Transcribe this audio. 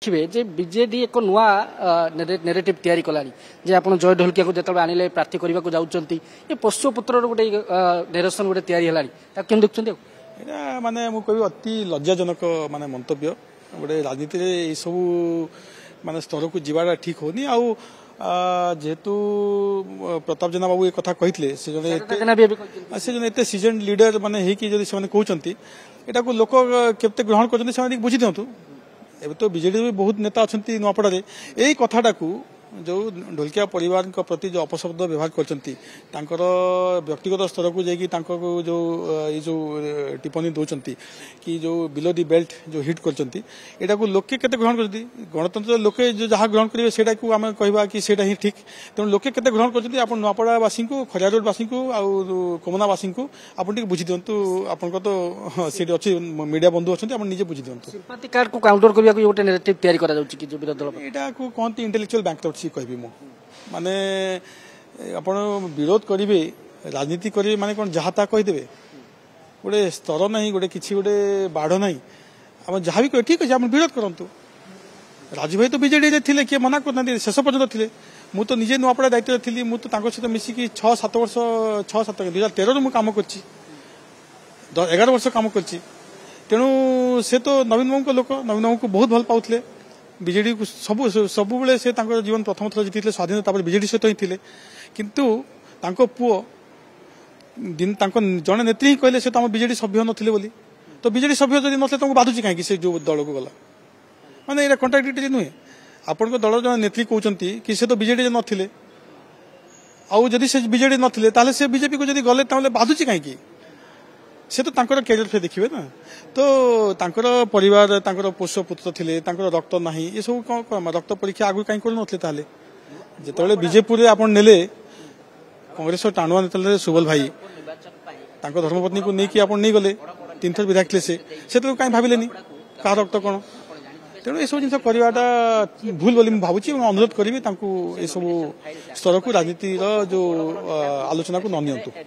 देखिए जे बीजेडी एक नुआ नेरेटिव तैयारी कलानी जे आपण जय ढोलकिया को जतबे आनिले प्रार्थी करबा को जाउचंती ये पोष्यपुत्र गोटे नेरेशन गोटे तैयारी हलानी ता केन देखचंती एटा माने मु कहबी अति लज्जाजनक माने मंतव्य गोटे राजनीति रे ए सब माने स्तर को जीवाटा ठीक होनी आ जेहेतु प्रताप जेना बाबू ये कथा कहितले से जने एते सीजन लीडर माने हे कि जदी से माने कहउचंती एटा को लोक केते ग्रहण करचंती से माने बुझी दियंतु एबे तो बीजेडी भी बहुत नेता अच्छा नुआपड़ा यही कथाटा को जो ढोलकिया परिवार प्रति जो अपशब्द व्यवहार कर व्यक्तिगत स्तर को जाकि जो ये जो टिप्पणी दौरान कि जो बिलो दी बेल्ट जो हिट कर लोके केते ग्रहण करती गणतंत्र लोके जो जहाँ ग्रहण करेंगे सेटा को आम कहवा कि सेटा ही ठीक तेणु लोके केते ग्रहण करते आप नुआपड़ावासी को खरिया रोडवासी को कोमनावासी को आप बुझी दिंतु आप तो सीट अच्छी मीडिया बंधु अच्छा आप निजे बुझी दिंतु सिंपैथी कार्ड को काउंटर करबा को गोटे नैरेटिव तैयारी करा जाउची कि जो विरोधी दल एटा को कहते इंटेलेक्चुअल बैंकरप्सी कहबी मु माने आपण विरोध करिवे राजनीति करिवे माने कोन जहाता कहिदेबे गोटे स्तर नहीं गोटे किछि गोटे बाढ़ नहीं हम जहाँ भी ठीक है आप विरोध करंतु राजू भाई तो बीजेडी रे थिले कि मना करना शेष पर्यंत थिले मु तो निजे नुआपड़ा दायित्व थी मु तो तांको सहित मिसिकी 6-7 वर्ष 6-7 2013 मु काम करछि 11 वर्ष काम करछि तेणु से तो नवीन बाबू लोक नवीन बाबू को बहुत भल पाउथले बीजेडी को सब बेले से जीवन प्रथम थर जीति स्वाधीन बीजेडी सहित ही थे किंतु पुओ दिन जड़े नेत्री ही कहले से तो बीजेडी सभ्य नथिले बोली तो बीजेडी सभ्य जब नथिले तुमको बाधुची कहीं से जो दल को गला माने ये कंट्राडिक्टरी नुहे आपण दल जन नेत्री कहते कि से तो बीजेडी नथिले आउ जदि से बीजेडी नथिले ताले से बीजेपी को जदि गले ताले बाधुची कहीं से तो कैरियर फे देखिए ना तो परिवार पोष पुत्र थे रक्त ना ये सब कौन रक्त परीक्षा आगु कहीं कर जो बीजेपुर आप नेले कांग्रेस टाणुआ नेता सुबल भाई धर्मपत्नी को लेकिन आप नहीं गले 3 थर विधायक थे से तो कहीं भाविले क्या रक्त कौन तेणु ये सब जिन करवाटा भूल बोली भावुँ अनुरोध करी सब स्तर को राजनीतिर जो आलोचना को न नियंतु।